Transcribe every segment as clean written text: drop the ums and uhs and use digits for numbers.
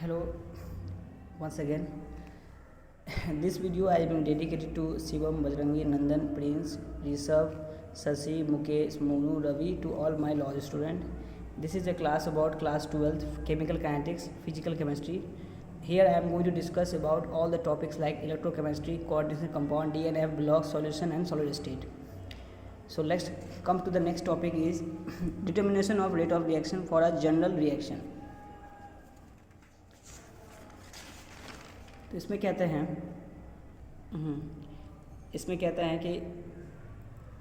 Hello, once again. This video I am dedicated to Shivam, Bajrangi, Nandan, Prince, Rishabh, Sasi, Mukesh, Monu, Ravi, to all my law students. This is a class about class 12th chemical kinetics, physical chemistry. Here I am going to discuss about all the topics like electrochemistry, coordination compound, DNF, block, solution and solid state. So let's come to the next topic is determination of rate of reaction for a general reaction. तो इसमें कहते हैं कि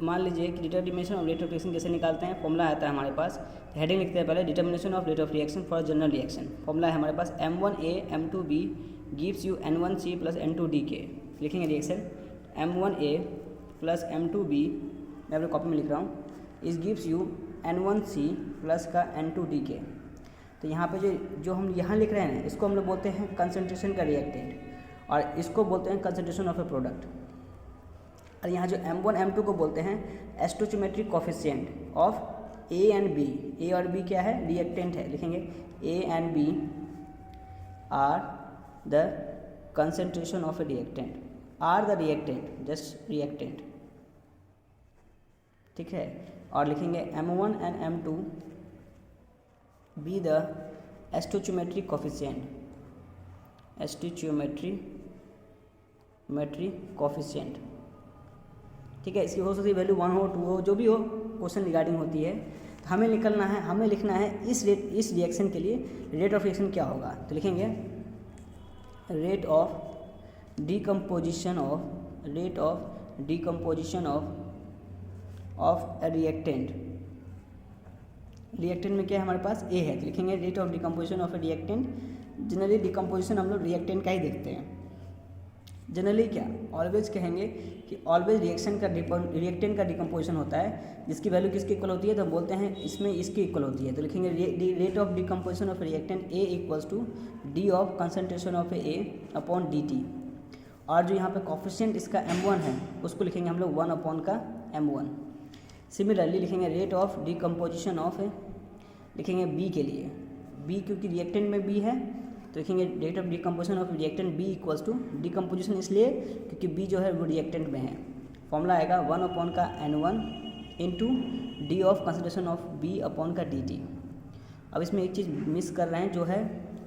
मान लीजिए कि determination of rate of reaction कैसे निकालते हैं। फॉर्मूला आता है हमारे पास, हेडिंग लिखते हैं पहले determination of rate of reaction for general reaction. Formula है हमारे पास M1A M2B gives you N1C plus N2DK। लिखेंगे रिएक्शन M1A प्लस M2B, मैं अपने कॉपी में लिख रहा हूँ, इस गिव्स यू N1C प्लस का N2DK। तो यहाँ पे जो हम यहाँ लिख रहे हैं इसको हम लोग बोलते हैं कंसंट्रेशन का रिएक्टेंट और इसको बोलते हैं कंसंट्रेशन ऑफ ए प्रोडक्ट। और यहाँ जो M1 M2 को बोलते हैं stoichiometric coefficient of A and B। A और B क्या है? रिएक्टेंट है। लिखेंगे A and B are the concentration of a reactant, are the reactant, just reactant, ठीक है। और लिखेंगे M1 and M2 be the stoichiometric coefficient, stoichiometric coefficient, ठीक है। इसकी हो सकती है वैल्यू 1 हो 2 हो, जो भी हो क्वेश्चन रिगार्डिंग होती है। तो हमें निकलना है, हमें लिखना है इस रिएक्शन के लिए रेट ऑफ रिएक्शन क्या होगा। तो लिखेंगे rate of decomposition of reactant. Reactant में क्या है हमारे पास? ए है, तो लिखेंगे rate of decomposition of a reactant. Generally decomposition हम लोग रिएक्टेंट का ही देखते हैं। जनरली क्या ऑलवेज कहेंगे कि ऑलवेज रिएक्टेंट का डिकम्पोजिशन होता है जिसकी वैल्यू किसके इक्वल होती है, तो हम बोलते हैं इसमें इसके इक्वल होती है। तो लिखेंगे rate of decomposition of a reactant A equals to D of concentration of A upon D T. और जो यहाँ पे कोफिशिएंट इसका M1 है उसको लिखेंगे हम लोग 1 अपॉन का M1। सिमिलरली लिखेंगे रेट ऑफ डिकम्पोजिशन ऑफ लिखेंगे बी के लिए, बी क्योंकि रिएक्टेंट में बी है तो लिखेंगे rate of decomposition of reactant B equals to decomposition इसलिए क्योंकि बी जो है वो रिएक्टेंट में है। फॉर्मूला आएगा 1 अपॉन का N1 into D of concentration of B upon का डी टी। अब इसमें एक चीज़ मिस कर रहे हैं जो है,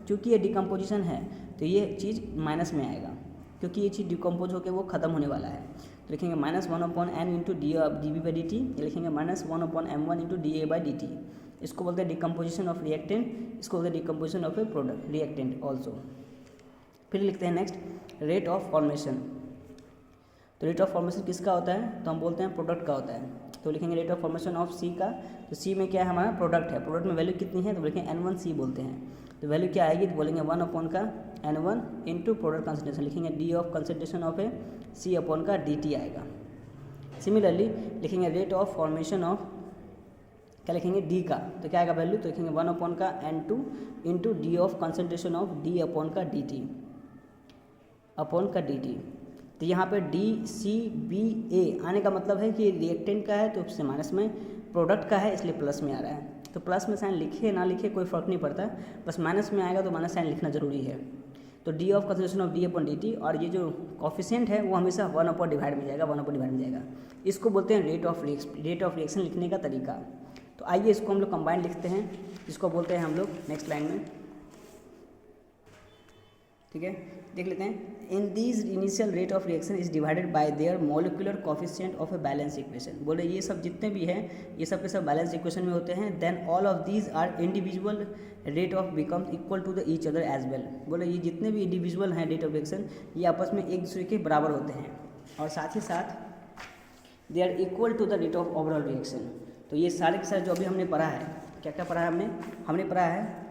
चूँकि ये डिकम्पोजिशन है तो ये चीज़ माइनस में आएगा क्योंकि ये चीज़ डिकम्पोज होकर वो ख़त्म होने वाला है। तो लिखेंगे -1 upon n into D B by D T, लिखेंगे -1 upon M1 into D A by D T. इसको बोलते हैं डिकम्पोजिशन ऑफ रिएक्टेंट, इसको बोलते हैं decomposition of a product reactant also. फिर लिखते हैं नेक्स्ट रेट ऑफ फॉर्मेशन। तो रेट ऑफ फॉर्मेशन किसका होता है? तो हम बोलते हैं प्रोडक्ट का होता है। तो लिखेंगे रेट ऑफ फॉर्मेशन ऑफ सी का। तो सी में क्या है हमारा? प्रोडक्ट है। प्रोडक्ट में वैल्यू कितनी है? तो लिखेंगे N1C बोलते हैं। तो वैल्यू क्या आएगी? तो बोलेंगे 1 अपॉन का N1 इंटू प्रोडक्ट कंसंट्रेशन, लिखेंगे D of concentration of A C upon का डी टी आएगा। सिमिलरली लिखेंगे रेट ऑफ फॉर्मेशन ऑफ क्या लिखेंगे? डी का। तो क्या आएगा वैल्यू? तो लिखेंगे 1 अपॉन का N2 into D of concentration of D upon का डी टी अपॉन का डी टी। तो यहाँ पे DCBA आने का मतलब है कि रिएक्टेंट का है तो उससे माइनस में, प्रोडक्ट का है इसलिए प्लस में आ रहा है। तो प्लस में साइन लिखे ना लिखे कोई फ़र्क नहीं पड़ता, बस माइनस में आएगा तो माइनस साइन लिखना ज़रूरी है। तो D of concentration of D upon D T, और ये जो कोफिशिएंट है वो हमेशा 1 अपॉन डिवाइड में जाएगा, 1 अपॉन डिवाइड में जाएगा। इसको बोलते हैं रेट ऑफ रिएक्शन लिखने का तरीका। तो आइए इसको हम लोग कंबाइन लिखते हैं, जिसको बोलते हैं हम लोग नेक्स्ट लाइन में, ठीक है। देख लेते हैं। In these initial rate of reaction is divided by there molecular coefficient of a balance equation. बोले ये सब जितने भी हैं ये सब के सब बैलेंस इक्वेशन में होते हैं। Then all of these are individual rate of becomes equal to the each other as well. बोले ये जितने भी इंडिविजुअल हैं रेट ऑफ रिएक्शन ये आपस में एक दूसरे के बराबर होते हैं और साथ ही साथ they are equal to the rate of overall reaction. तो ये सारे के सारे जो अभी हमने पढ़ा है, क्या क्या पढ़ा है हमने पढ़ा है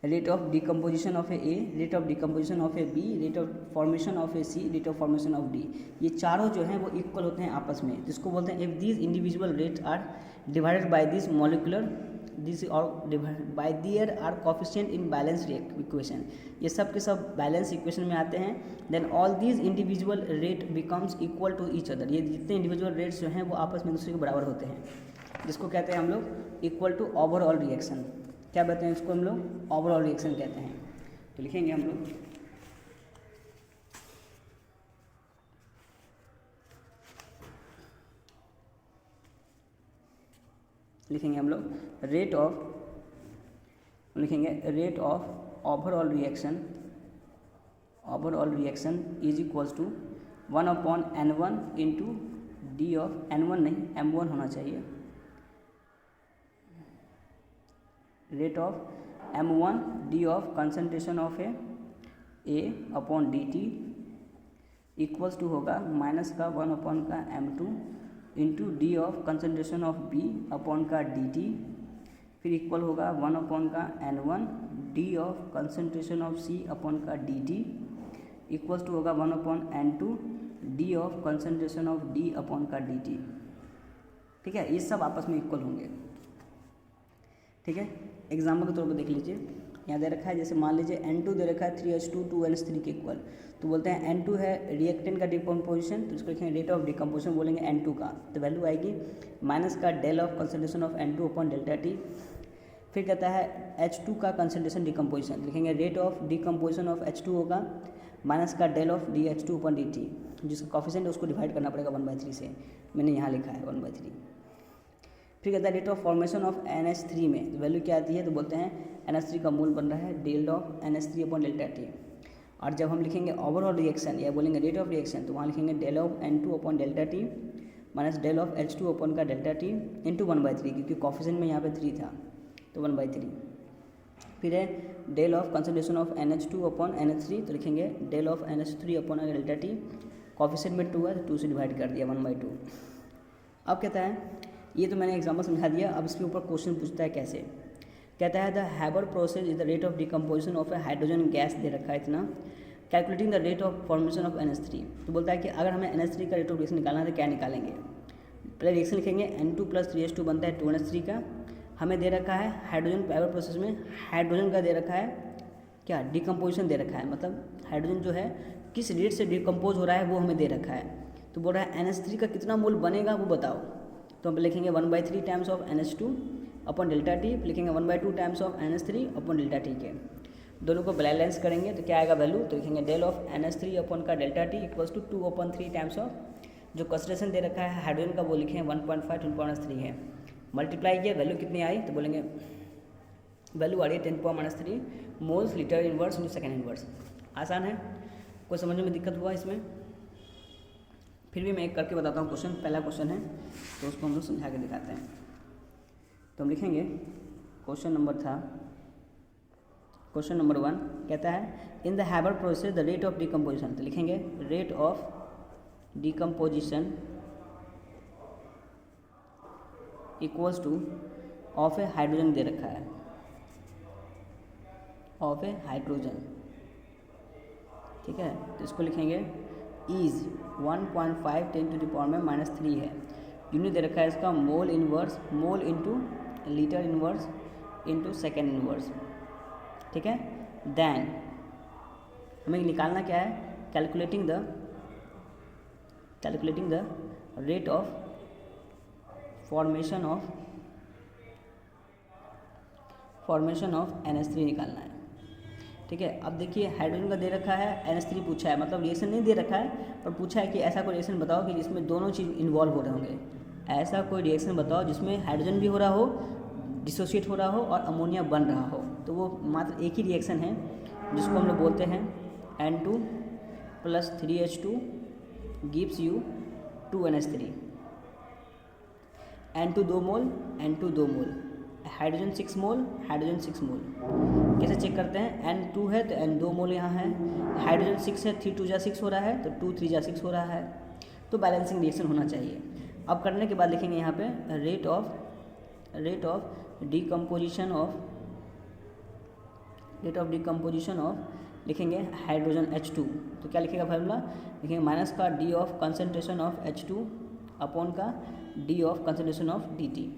rate of decomposition of A, rate of decomposition of A B, rate of formation of A C, rate of formation of D. ये चारों जो हैं वो इक्वल होते हैं आपस में, जिसको बोलते हैं if these individual rates are divided by this molecular this और divided by their are coefficient in balance equation. ये सब के सब बैलेंस इक्वेशन में आते हैं। Then all these individual rate becomes equal to each other. ये जितने इंडिविजुअल रेट्स जो हैं वो आपस में दूसरे के बराबर होते हैं, जिसको कहते हैं हम लोग इक्वल टू ओवरऑल रिएक्शन। क्या कहते हैं इसको हम लोग, ओवरऑल रिएक्शन कहते हैं। तो लिखेंगे हम लोग rate of overall reaction is equals to 1/n1 into D of n1 नहीं m1 होना चाहिए, rate of m1 D of concentration of A upon D T equals to होगा माइनस का 1/m2 into D of concentration of B upon का D T, फिर equal होगा 1/n1 D of concentration of C upon का D T equals to होगा 1/n2 D of concentration of D upon का D T. ठीक है, ये सब आपस में इक्वल होंगे। ठीक है, एग्जाम्पल के तौर पर देख लीजिए, यहाँ दे रखा है, जैसे मान लीजिए N2 दे रखा है 3H2 2NH3 के इक्वल, तो बोलते हैं N2 है रिएक्टेंट का डिकम्पोजिशन, तो इसको लिखेंगे रेट ऑफ डिकम्पोजिशन, बोलेंगे N2 का, तो वैल्यू आएगी माइनस का del of concentration of N2 upon delta T. फिर कहता है H2 का कंसंट्रेशन डिकम्पोजिशन, लिखेंगे rate of decomposition of H2 होगा माइनस का del of DH2 upon dt, जिसका कॉफिशिएंट है उसको डिवाइड करना पड़ेगा 1/3 से, मैंने यहाँ लिखा है 1/3। फिर कहता है rate of formation of NH3 में वैल्यू क्या आती है, तो बोलते हैं NH3 का मोल बन रहा है del of NH3 upon delta T. और जब हम लिखेंगे ओवरऑल रिएक्शन या बोलेंगे रेट ऑफ रिएक्शन, तो वहाँ लिखेंगे del of N2 upon delta T minus del of H2 upon का डेल्टा टी इंटू 1/3, क्योंकि कॉफिशिएंट में यहाँ पे 3 था तो 1/3। फिर है del of concentration of NH2 upon NH3, तो लिखेंगे del of NH3 upon delta T, coefficient में 2 है तो 2 से डिवाइड कर दिया 1/2। अब कहता है, ये तो मैंने एग्जाम्पल समझा दिया, अब इसके ऊपर क्वेश्चन पूछता है कैसे। कहता है the Haber process is the rate of decomposition of a hydrogen gas दे रखा है इतना, calculating the rate of formation of NH3। तो बोलता है कि अगर हमें NH3 का रेट ऑफ रिएक्शन निकालना है तो क्या निकालेंगे, पहले रिएक्शन लिखेंगे N2 + 3H2 बनता है 2NH3 का, हमें दे रखा है हाइड्रोजन हैबर प्रोसेस में हाइड्रोजन का दे रखा है क्या, डिकम्पोजिशन दे रखा है, मतलब हाइड्रोजन जो है किस रेट से डिकम्पोज हो रहा है वो हमें दे रखा है। तो बोल रहा है NH3 का कितना मोल बनेगा वो बताओ, तो हम लिखेंगे 1/3 times of NH2 upon delta T, लिखेंगे 1/2 times of NH3 upon delta T के, दोनों को बैलेंस करेंगे तो क्या आएगा वैल्यू, तो लिखेंगे डेल ऑफ NH3 अपॉन का delta T equals to 2/3 times of जो कंसंट्रेशन दे रखा है हाइड्रोजन का वो लिखे 1.5 10⁻³ है, मल्टीप्लाई किया वैल्यू कितनी आई, तो बोलेंगे वैल्यू आ रही है 10⁻³ moles litre inverse into second inverse. आसान है, कोई समझने में दिक्कत हुआ इसमें, फिर भी मैं एक करके बताता हूँ क्वेश्चन। पहला क्वेश्चन है तो उसको हम लोग समझा के दिखाते हैं। तो हम लिखेंगे क्वेश्चन नंबर 1 कहता है in the Haber process the rate of decomposition, तो लिखेंगे rate of decomposition equals to of a hydrogen दे रखा है, ऑफ ए हाइड्रोजन। ठीक है, तो इसको लिखेंगे इज 1.5 10⁻³ है, यूनिट दे रखा है इसका मोल इनवर्स, मोल into litre inverse into second inverse. ठीक है, देन हमें निकालना क्या है, calculating the rate of formation of NH3 निकालना है। ठीक है, अब देखिए हाइड्रोजन का दे रखा है, NH3 पूछा है, मतलब रिएक्शन नहीं दे रखा है पर पूछा है कि ऐसा कोई रिएक्शन बताओ कि जिसमें दोनों चीज़ इन्वॉल्व हो रहे होंगे, ऐसा कोई रिएक्शन बताओ जिसमें हाइड्रोजन भी हो रहा हो, डिसोसिएट हो रहा हो और अमोनिया बन रहा हो। तो वो मात्र एक ही रिएक्शन है जिसको हम लोग बोलते हैं N2 + 3H2 gives you 2NH3, N2 2 mole, N2 2 mole, hydrogen 6 mole, hydrogen 6 मोल। कैसे चेक करते हैं, N2 है तो N 2 मोल यहाँ है, हाइड्रोजन 6 है 3 2 6 हो रहा है तो 2 3 6 हो रहा है, तो बैलेंसिंग रिएक्शन होना चाहिए। अब करने के बाद लिखेंगे यहाँ पे रेट ऑफ डिकम्पोजिशन ऑफ लिखेंगे हाइड्रोजन H2, तो क्या लिखेगा फार्मूला, लिखेंगे माइनस का D of concentration of H2 upon का D of concentration of dt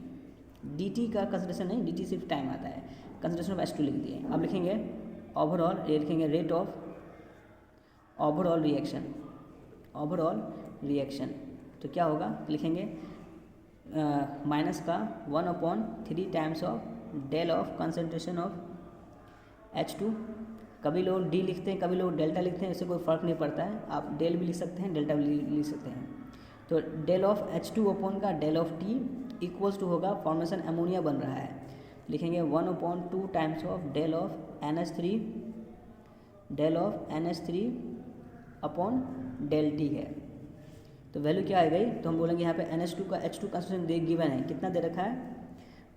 का कंसंट्रेशन नहीं, dt सिर्फ टाइम आता है, कंसंट्रेशन ऑफ H2 लिख दिए। अब लिखेंगे ओवरऑल, ये लिखेंगे रेट ऑफ ओवरऑल रिएक्शन, तो क्या होगा, लिखेंगे माइनस का 1/3 times of del of concentration of H2। कभी लोग डी लिखते हैं, कभी लोग डेल्टा लिखते हैं, इससे कोई फ़र्क नहीं पड़ता है, आप डेल भी लिख सकते हैं, डेल्टा भी लिख सकते हैं। तो डेल ऑफ H2 अपॉन का del of T equals to होगा, फॉर्मेशन अमोनिया बन रहा है, लिखेंगे 1/2 times of del of NH3 upon del T है। तो वैल्यू क्या आ गई, तो हम बोलेंगे यहाँ पे NH2 का H2 कंसंट्रेशन दे गिवन है, कितना दे रखा है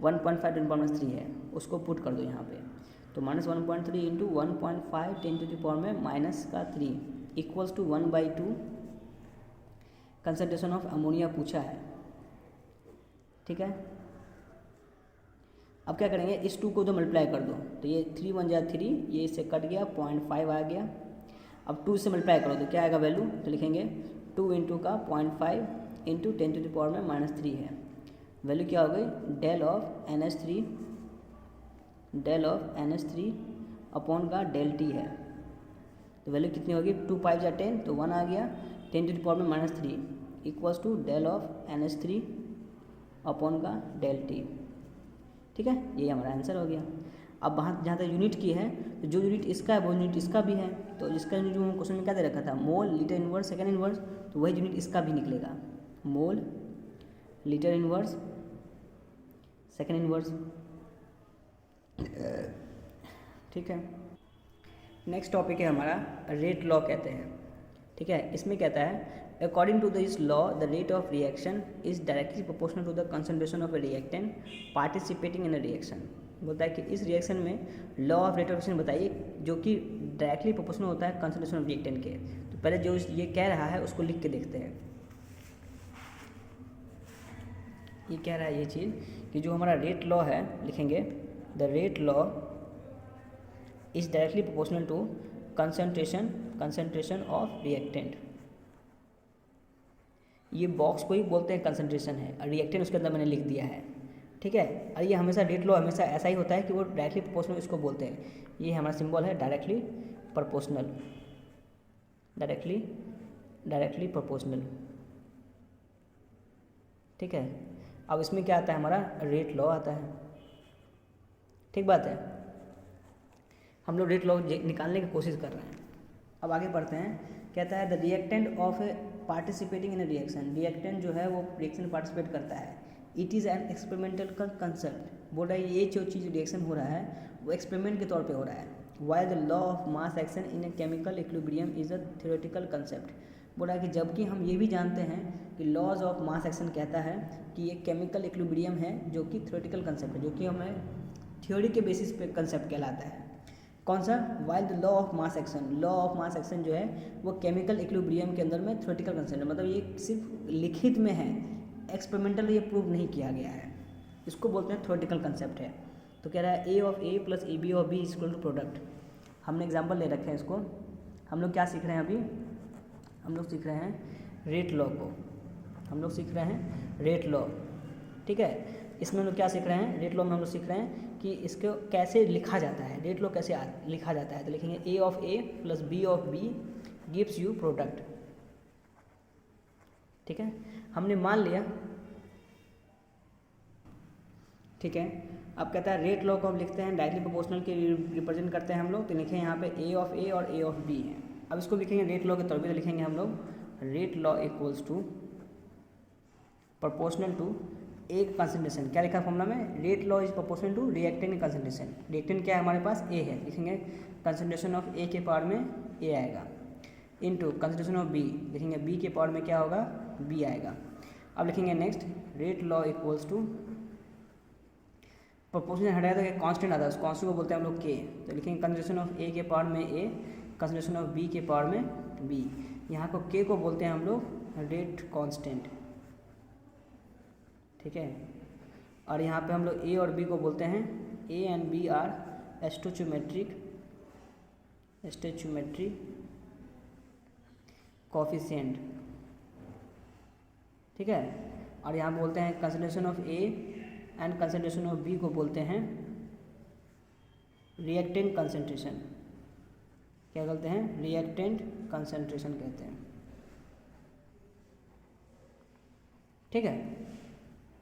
1.5 × 10⁻³ है, उसको पुट कर दो यहाँ पे। तो -1.3 into 1.5 × 10⁻³ equals to 1/2 concentration of ammonia पूछा है, ठीक है। अब क्या करेंगे, इस 2 को तो मल्टीप्लाई कर दो, तो ये 3 × 1 = 3, ये इससे कट गया, 0.5 आ गया। अब 2 से मल्टीप्लाई करो तो क्या आएगा वैल्यू, तो लिखेंगे 2 इंटू का 0.5 इंटू 10⁻³ है। वैल्यू क्या हो गई, डेल ऑफ NH3 अपॉन का डेल टी है। तो वैल्यू कितनी होगी, 2 × 5 = 10, तो 1 आ गया, 10⁻³ equals to del of NH3 upon का डेल टी, ठीक है। ये हमारा आंसर हो गया। अब वहाँ जहाँ तक यूनिट की है, तो जो यूनिट इसका है वो यूनिट इसका भी है, तो जिसका यूनिट जो क्वेश्चन में क्या दे रखा था, मोल, लीटर इनवर्स, सेकेंड इनवर्स, तो वही यूनिट इसका भी निकलेगा, मोल, लीटर इनवर्स, सेकेंड इनवर्स, ठीक है। नेक्स्ट टॉपिक है हमारा रेट लॉ कहते हैं, ठीक है। इसमें कहता है according to this law the rate of reaction is directly proportional to the concentration of a reactant participating in a reaction. बोलता है कि इस रिएक्शन में law of rate of reaction बताइए जो कि डायरेक्टली प्रोपोर्शनल होता है कंसंट्रेशन ऑफ रिएक्टेंट के। तो पहले जो ये कह रहा है उसको लिख के देखते हैं। ये कह रहा है ये चीज़ कि जो हमारा रेट लॉ है, लिखेंगे the rate law is directly proportional to concentration of reactant. ये बॉक्स को ही बोलते हैं कंसंट्रेशन है, और रिएक्टेंट उसके अंदर मैंने लिख दिया है, ठीक है। और ये हमेशा रेट लॉ हमेशा ऐसा ही होता है कि वो डायरेक्टली प्रोपोर्शनल इसको बोलते हैं। ये हमारा सिंबल है डायरेक्टली प्रोपोर्शनल, डायरेक्टली प्रोपोर्शनल, ठीक है। अब इसमें क्या आता है, हमारा रेट लॉ आता है, ठीक बात है। हम लोग रेट लॉ निकालने की कोशिश कर रहे हैं। अब आगे बढ़ते हैं। कहता है the reactant of participating in reaction, reactant जो है वो रिएक्शन में पार्टिसिपेट करता है। It is an experimental concept, बोल रहा है ये जो चीज़ रिएक्शन हो रहा है वो एक्सपेरिमेंट के तौर पे हो रहा है। While the law of mass action in a chemical equilibrium is a theoretical concept, बोल रहा है कि जबकि हम ये भी जानते हैं कि लॉज ऑफ मास एक्शन कहता है कि ये केमिकल इक्विलिब्रियम है, जो कि थ्योरेटिकल कंसेप्ट है, जो कि हमें थ्योरी के बेसिस पे कंसेप्ट कहलाता है। कौन सा, while the law of mass action, law of mass action जो है वो केमिकल इक्विलिब्रियम के अंदर में थ्योरेटिकल कंसेप्ट है, मतलब ये सिर्फ लिखित में है, एक्सपेरिमेंटल ये प्रूव नहीं किया गया है, इसको बोलते हैं थ्योरेटिकल कंसेप्ट है। तो कह रहा है a of A plus a b of B is equal to product. हमने एग्जांपल ले रखे हैं इसको। हम लोग क्या सीख रहे हैं अभी, हम लोग सीख रहे हैं रेट लॉ को, हम लोग सीख रहे हैं रेट लॉ, ठीक है। इसमें हम लोग क्या सीख रहे हैं, रेट लॉ में हम लोग सीख रहे हैं कि इसको कैसे लिखा जाता है, रेट लॉ कैसे लिखा जाता है। तो लिखेंगे a of A plus b of B gives you product, ठीक है। हमने मान लिया, ठीक है। अब कहता है रेट लॉ को हम लिखते हैं डायरेक्टली प्रोपोर्शनल के रिप्रेजेंट करते हैं हम लोग, तो लिखें यहाँ पे ए ऑफ ए और ए ऑफ बी है। अब इसको लिखेंगे रेट लॉ के तौर पे, तो लिखेंगे हम लोग rate law equals to proportional to A concentration. क्या लिखा फॉर्मूला में, rate law is proportional to reactant concentration. Reactant क्या है हमारे पास, ए है, लिखेंगे कंसंट्रेशन ऑफ ए के पावर में ए आएगा, इनटू कंसंट्रेशन ऑफ बी, लिखेंगे बी के पावर में क्या होगा, बी आएगा। अब लिखेंगे next rate law equals to proportional हटाया तो कांस्टेंट आता है, उस कांस्टेंट को बोलते हैं हम लोग के, तो लिखेंगे कंसंट्रेशन ऑफ ए के पावर में ए, कंसंट्रेशन ऑफ बी के पावर में बी। यहाँ को के को बोलते हैं हम लोग रेट कांस्टेंट, ठीक है। और यहाँ पे हम लोग ए और बी को बोलते हैं, a and b are stoichiometric coefficient, ठीक है। और यहाँ बोलते हैं concentration of A and concentration of B को बोलते हैं रिएक्टेंट कंसंट्रेशन। क्या कहते हैं, रिएक्टेंट कंसंट्रेशन कहते हैं, ठीक है।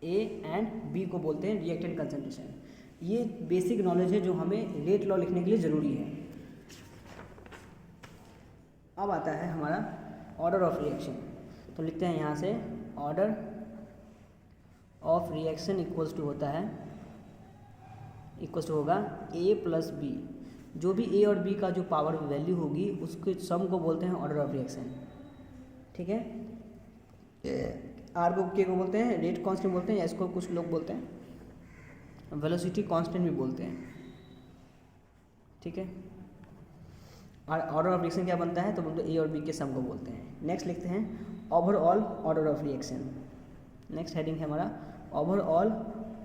ए एंड बी को बोलते हैं रिएक्टेंट कंसंट्रेशन। ये बेसिक नॉलेज है जो हमें रेट लॉ लिखने के लिए ज़रूरी है। अब आता है हमारा ऑर्डर ऑफ रिएक्शन। तो लिखते हैं यहाँ से order of reaction equals to होता है, इक्वल्स टू होगा ए प्लस बी। जो भी ए और बी का जो पावर वैल्यू होगी उसके सम को बोलते हैं ऑर्डर ऑफ रिएक्शन। ठीक है, आर को के को बोलते हैं रेट कांस्टेंट बोलते हैं, या इसको कुछ लोग बोलते हैं वेलोसिटी कांस्टेंट भी बोलते हैं। ठीक है, और ऑर्डर ऑफ रिएक्शन क्या बनता है, तो बोलते ए और बी के सम को बोलते हैं। नेक्स्ट लिखते हैं overall order of reaction. Next heading है हमारा ओवरऑल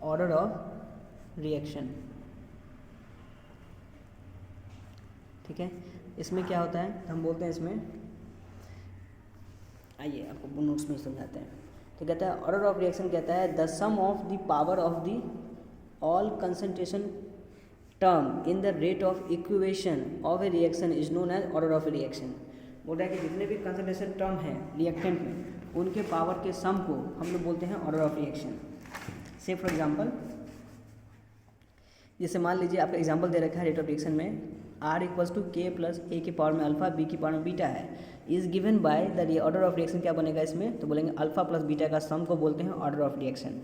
ऑर्डर ऑफ रिएक्शन। ठीक है, इसमें क्या होता है, हम बोलते हैं इसमें, आइए आपको नोट्स में समझाते हैं। तो कहता है ऑर्डर ऑफ रिएक्शन कहता है the sum of the power of the all concentration term in the rate of equation of a reaction is known as order of a reaction. बोल रहा है कि जितने भी कंसंट्रेशन टर्म है रिएक्टेंट में उनके पावर के सम को हम लोग बोलते हैं ऑर्डर ऑफ रिएक्शन। से फॉर एग्जांपल, जैसे मान लीजिए आपका एग्जांपल दे रखा है रेट ऑफ रिएक्शन में R इक्वल्स टू के प्लस ए की पावर में अल्फा बी की पावर में बीटा है, is given by the order of reaction क्या बनेगा इसमें, तो बोलेंगे अल्फा प्लस बीटा का सम को बोलते हैं ऑर्डर ऑफ रिएक्शन।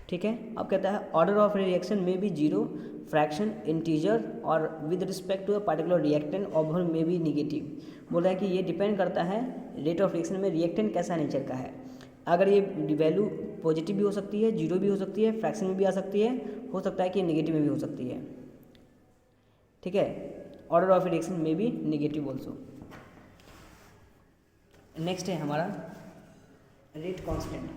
ठीक है, अब कहता है ऑर्डर ऑफ रिएक्शन में भी जीरो फ्रैक्शन इंटीजर और with respect to a particular reactant ऑवर में भी निगेटिव। बोल रहा है कि ये डिपेंड करता है रेट ऑफ रिएक्शन में रिएक्टेंट कैसा नेचर का है। अगर ये वैल्यू पॉजिटिव भी हो सकती है, जीरो भी हो सकती है, फ्रैक्शन में भी आ सकती है, हो सकता है कि नेगेटिव में भी हो सकती है। ठीक है, ऑर्डर ऑफ रिएक्शन में भी नेगेटिव ऑल्सो। नेक्स्ट है हमारा रेट कांस्टेंट।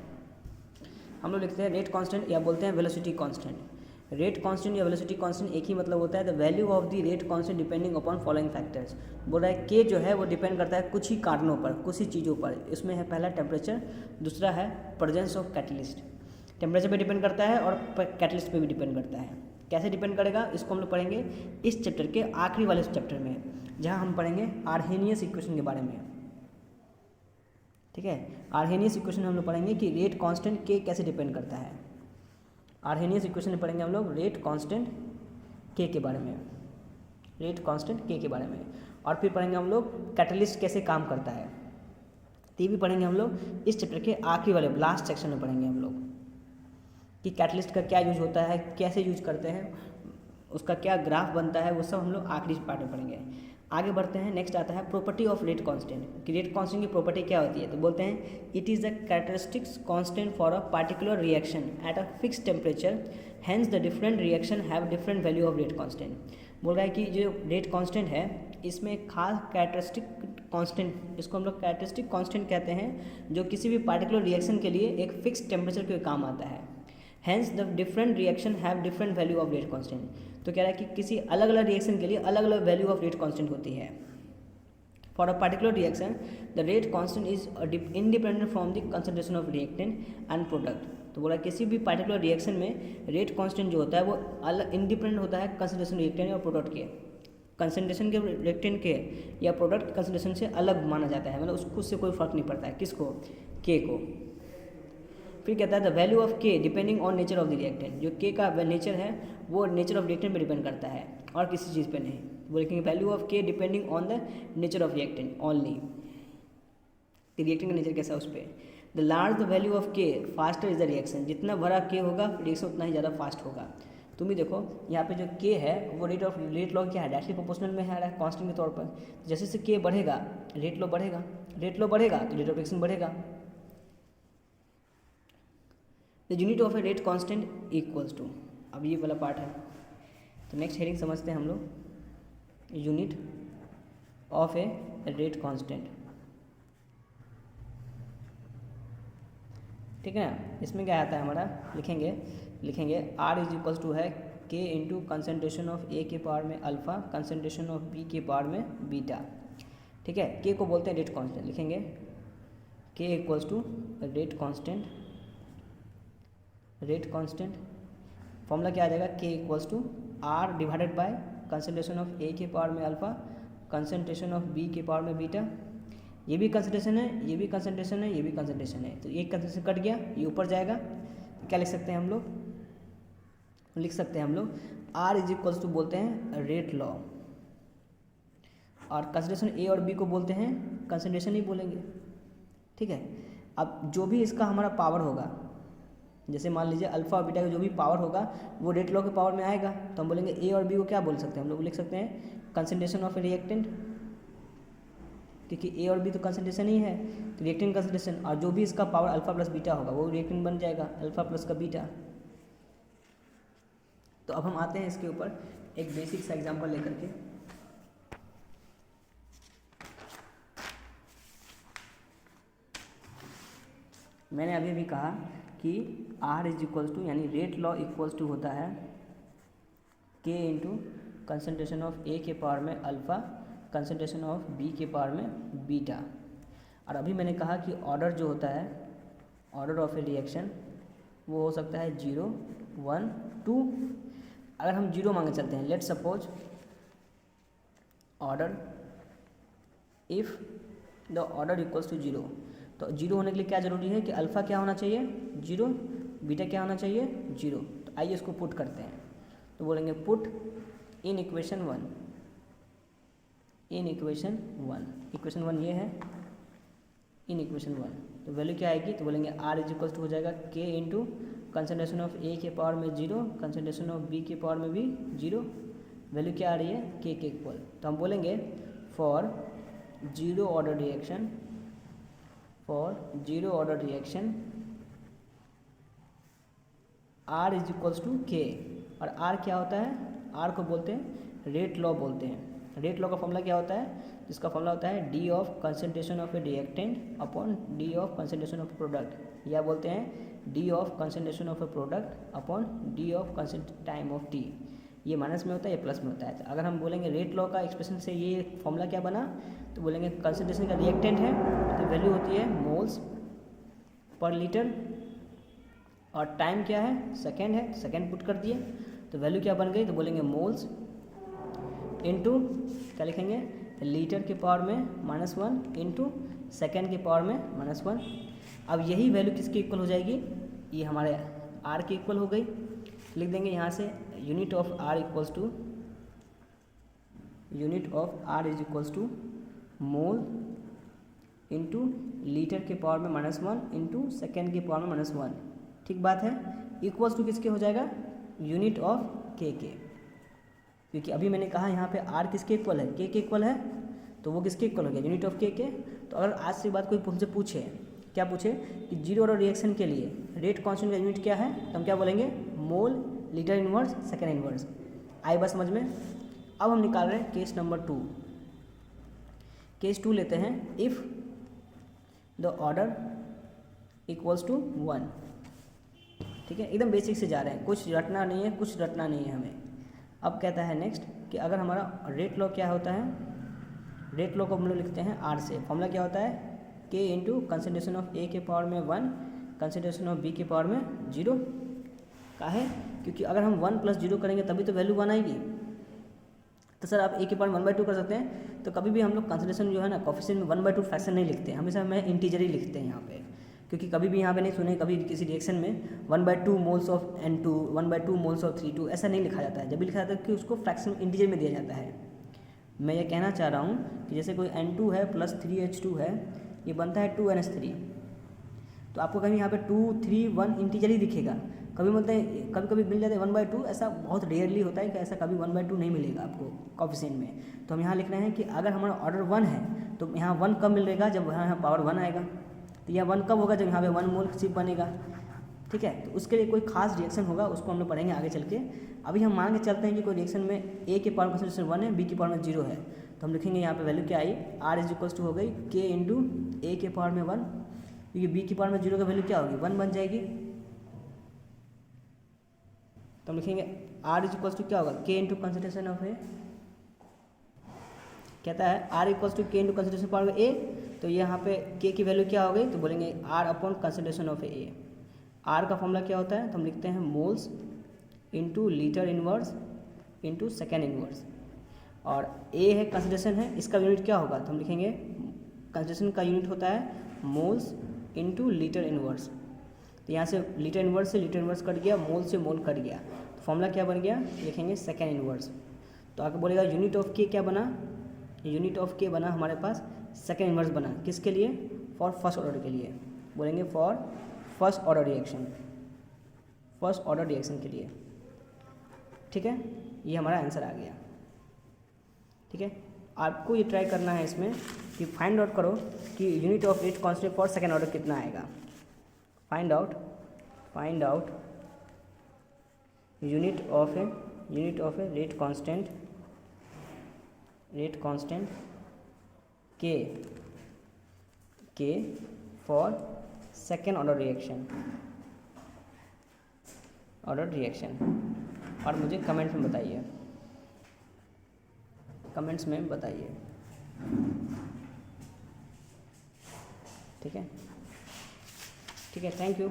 हम लोग लिखते हैं रेट कांस्टेंट या बोलते हैं वेलोसिटी कांस्टेंट। रेट कांस्टेंट या वेलोसिटी कांस्टेंट एक ही मतलब होता है, the value of the rate constant depending upon following factors. बोल रहा है के जो है वो डिपेंड करता है कुछ ही कारणों पर, कुछ ही चीज़ों पर। इसमें है पहला टेम्परेचर, दूसरा है प्रेजेंस ऑफ कैटलिस्ट। टेम्परेचर पे डिपेंड करता है और कैटलिस्ट पे भी डिपेंड करता है। कैसे डिपेंड करेगा इसको हम लोग पढ़ेंगे इस चैप्टर के आखिरी वाले चैप्टर में, जहाँ हम पढ़ेंगे आर्हेनियस इक्वेशन के बारे में। ठीक है, आर्हेनियस इक्वेशन हम लोग पढ़ेंगे कि रेट कांस्टेंट के कैसे डिपेंड करता है। आर्हेनियस इक्वेशन में पढ़ेंगे हम लोग रेट कांस्टेंट के बारे में, रेट कांस्टेंट के बारे में। और फिर पढ़ेंगे हम लोग कैटलिस्ट कैसे काम करता है। ये भी पढ़ेंगे हम लोग इस चैप्टर के आखिरी वाले लास्ट सेक्शन में पढ़ेंगे हम लोग कि कैटलिस्ट का क्या यूज होता है, कैसे यूज करते हैं, उसका क्या ग्राफ बनता है, वो सब हम लोग आखिरी पार्ट में पढ़ेंगे। आगे बढ़ते हैं, नेक्स्ट आता है प्रॉपर्टी ऑफ रेट कांस्टेंट कि रेट कांस्टेंट की प्रॉपर्टी क्या होती है। तो बोलते हैं it is the characteristics constant for a particular reaction at a fix temperature, hence the different reaction have different value of rate constant. बोल रहा है कि जो रेट कांस्टेंट है इसमें एक खास कैरेक्टरिस्टिक कांस्टेंट, इसको हम लोग कैरेक्टरिस्टिक कांस्टेंट कहते हैं, जो किसी भी पार्टिकुलर रिएक्शन के लिए एक फिक्स टेम्परेचर के काम आता है। Hence the different reaction have different value of rate constant. तो कह रहा है कि किसी अलग अलग रिएक्शन के लिए अलग अलग वैल्यू ऑफ रेट कांस्टेंट होती है। For a particular reaction the rate constant is independent from the concentration of reactant and product. तो बोला किसी भी पर्टिकुलर रिएक्शन में रेट कांस्टेंट जो होता है वो अलग इंडिपेंडेंट होता है कंसंट्रेशन रिएक्टेंट और प्रोडक्ट के, कंसंट्रेशन के रिएक्टेंट के या प्रोडक्ट कंसंट्रेशन से अलग माना जाता है, मतलब उसको उससे कोई फर्क नहीं पड़ता है, किसको, के को। फिर कहता है द वैल्यू ऑफ के depending on nature of the reactant. जो के का नेचर है वो नेचर ऑफ रिएक्टेंट पे डिपेंड करता है और किसी चीज़ पे नहीं। वो लिखेंगे वैल्यू ऑफ के depending on the nature of reactant only, reactant का नेचर कैसा है उस पर। The large the value of के फास्टर इज द रिएक्शन। जितना बड़ा के होगा रिएक्शन उतना ही ज़्यादा फास्ट होगा। तुम भी देखो यहाँ पे जो के है वो रेट लॉ क्या है, डायरेक्टली प्रोपोर्शनल में है कांस्टेंट के तौर पर। जैसे जैसे के बढ़ेगा रेट लॉ बढ़ेगा, रेट लॉ बढ़ेगा तो रेट ऑफ रिएक्शन बढ़ेगा। The unit of A rate constant equals to, अब ये वाला पार्ट है। तो नेक्स्ट हेडिंग समझते हैं हम लोग, unit of A rate constant. ठीक है ना, इसमें क्या आता है हमारा, लिखेंगे आर इज इक्वल्स टू है के इंटू कंसनट्रेशन ऑफ ए के पावर में अल्फ़ा, कंसनट्रेशन ऑफ बी के पावर में बीटा। ठीक है, के को बोलते हैं रेट कांस्टेंट। लिखेंगे k equals to rate constant, rate constant formula क्या आ जाएगा, k equals to r divided by concentration of A के पावर में अल्फ़ा, कंसंट्रेशन ऑफ बी के पावर में बीटा। ये भी कंसंट्रेशन है, ये भी कंसंट्रेशन है, ये भी कंसंट्रेशन है, तो एक कंसंट्रेशन कट गया, ये ऊपर जाएगा। तो क्या लिख सकते हैं हम लोग, लिख सकते हैं हम लोग R इज इक्वल्स टू बोलते हैं रेट लॉ, और कंसंट्रेशन ए और बी को बोलते हैं कंसंट्रेशन ही बोलेंगे। ठीक है, अब जो भी इसका हमारा पावर होगा, जैसे मान लीजिए अल्फा और बीटा का जो भी पावर होगा वो रेट लॉ के पावर में आएगा, तो हम बोलेंगे ए और बी को क्या बोल सकते हैं, हम लोग लिख सकते हैं कंसंट्रेशन ऑफ ए रिएक्टेंट, क्योंकि ए और बी तो कंसंट्रेशन ही है, तो रिएक्टेंट कंसंट्रेशन, और जो भी इसका पावर अल्फा प्लस बीटा होगा वो रिएक्टेंट बन जाएगा अल्फा प्लस का बीटा। तो अब हम आते हैं इसके ऊपर एक बेसिक सा एग्जांपल लेकर के। मैंने अभी भी कहा कि R इज इक्वल्स टू यानी रेट लॉ इक्वल्स टू होता है K into concentration of A के पावर में अल्फ़ा, कंसनट्रेशन ऑफ B के पावर में बीटा। और अभी मैंने कहा कि ऑर्डर जो होता है, ऑर्डर ऑफ ए रिएक्शन, वो हो सकता है 0, 1, 2। अगर हम 0 मांगे चलते हैं, let suppose order if the order equals to 0, तो 0 होने के लिए क्या ज़रूरी है कि अल्फ़ा क्या होना चाहिए 0, बीटा क्या होना चाहिए 0। तो आइए इसको पुट करते हैं, तो बोलेंगे put in equation 1, in equation 1, equation 1 ये है, इन इक्वेशन 1, तो वैल्यू क्या आएगी, तो बोलेंगे R इज इक्वल्स टू हो जाएगा K into concentration of A के पावर में 0, कंसनट्रेशन ऑफ B के पावर में भी 0, वैल्यू क्या आ रही है K के इक्वल। तो हम बोलेंगे for 0 order reaction, for 0 order reaction R is equals to K, और R क्या होता है, R को बोलते हैं रेट लॉ बोलते हैं। रेट लॉ का फॉर्मूला क्या होता है, जिसका फॉर्मूला होता है D of concentration of a reactant upon D of concentration of a product, या बोलते हैं D of concentration of a product upon D of time of T. ये माइनस में होता है, ये प्लस में होता है। तो अगर हम बोलेंगे रेट लॉ का एक्सप्रेशन से ये फॉर्मूला क्या बना, तो बोलेंगे कंसंट्रेशन का रिएक्टेंट है तो वैल्यू होती है मोल्स पर लीटर, और टाइम क्या है सेकेंड है, सेकेंड पुट कर दिए तो वैल्यू क्या बन गई, तो बोलेंगे मोल्स इनटू क्या लिखेंगे लीटर के पावर में -1 इंटू सेकेंड के पावर में -1। अब यही वैल्यू किसके इक्वल हो जाएगी, ये हमारे R के इक्वल हो गई। लिख देंगे यहाँ से unit of R equals to, unit of R is equals to mole into litre के पावर में -1 इंटू सेकेंड के पावर में -1। ठीक बात है, इक्वल्स टू किसके हो जाएगा, यूनिट ऑफ K के, क्योंकि अभी मैंने कहा यहाँ पे R किसके इक्वल है, K के इक्वल है, तो वो किसके इक्वल हो गया यूनिट ऑफ K के। तो अगर आज से बात कोई हमसे पूछे, क्या पूछे कि 0 ऑर्डर रिएक्शन के लिए रेट कांस्टेंट का यूनिट क्या है, तो हम क्या बोलेंगे mole litre inverse second inverse. आई बात समझ में। अब हम निकाल रहे हैं केस नंबर 2। केस 2 लेते हैं, if the order equals to 1। ठीक है, एकदम बेसिक से जा रहे हैं, कुछ रटना नहीं है, कुछ रटना नहीं है हमें। अब कहता है नेक्स्ट कि अगर हमारा रेट लॉ क्या होता है, रेट लॉ को हम लोग लिखते हैं R से, फॉर्मूला क्या होता है K into concentration of A के पावर में 1, कंसनट्रेशन ऑफ B के पावर में 0 का है, क्योंकि अगर हम 1 + 0 करेंगे तभी तो वैल्यू 1 आएगी। तो सर आप A के पावर में 1/2 कर सकते हैं, तो कभी भी हम लोग कंसनट्रेशन जो है ना कोफिशिएंट में 1/2 फ्रैक्शन नहीं लिखते हैं, हमेशा हमें इंटीजर ही लिखते हैं यहाँ पे, क्योंकि कभी भी यहाँ पे नहीं सुने कभी किसी रिएक्शन में 1/2 moles of N2, 1/2 moles of 3,2 ऐसा नहीं लिखा जाता है। जब भी लिखा जाता है कि उसको फ्रैक्शन इंटीजर में दिया जाता है। मैं ये कहना चाह रहा हूँ कि जैसे कोई N2 है प्लस 3H2 है, ये बनता है 2NH3, तो आपको कहीं यहाँ पे 2, 3, 1 इंटीजर ही दिखेगा। कभी बोलते हैं, कभी कभी मिल जाते हैं 1/2, ऐसा बहुत रेयरली होता है कि ऐसा कभी 1/2 नहीं मिलेगा आपको कोफिशिएंट में। तो हम यहाँ लिख रहे हैं कि अगर हमारा ऑर्डर 1 है तो यहाँ 1 कब मिलेगा, जब यहाँ पावर 1 आएगा। तो यह 1 कब होगा, जब यहाँ पे 1 मोल सिर्फ बनेगा। ठीक है, तो उसके लिए कोई खास रिएक्शन होगा, उसको हम लोग पढ़ेंगे आगे चल के। अभी हम मान के चलते हैं कि कोई रिएक्शन में A के पावर कंसंट्रेशन 1 है, B के पावर में 0 है, तो हम लिखेंगे यहाँ पे वैल्यू क्या आई, R इज इक्वल्स टू हो गई K इंटू A के पावर में 1, क्योंकि B के पावर में 0 का वैल्यू क्या होगी 1 बन जाएगी। तो हम लिखेंगे R इज इक्वल्स टू क्या होगा K into concentration of A, कहता है R equals to K into concentration power में A, तो यहाँ पे K की वैल्यू क्या हो गई, तो बोलेंगे R upon concentration of A। R का फॉर्मूला क्या होता है, तो हम लिखते हैं moles into litre inverse into second inverse, और A है कंसंट्रेशन है, इसका यूनिट क्या होगा, तो हम लिखेंगे कंसंट्रेशन का यूनिट होता है मोल्स इंटू लीटर इनवर्स। तो यहाँ से लीटर इनवर्स से लीटर इनवर्स कट गया, मोल से मोल कट गया, तो फॉर्मूला क्या बन गया, लिखेंगे सेकेंड इनवर्स। तो आगे बोलेगा यूनिट ऑफ के क्या बना, यूनिट ऑफ के बना हमारे पास सेकेंड इनवर्स बना, किसके लिए, फॉर फर्स्ट ऑर्डर के लिए, बोलेंगे for first order reaction, first order reaction के लिए। ठीक है, ये हमारा आंसर आ गया। ठीक है, आपको ये ट्राई करना है इसमें कि फाइंड आउट करो कि unit of rate constant for second order कितना आएगा। Find out unit of A rate constant के फॉर सेकेंड ऑर्डर रिएक्शन और मुझे कमेंट्स में बताइए। ठीक है, थैंक यू।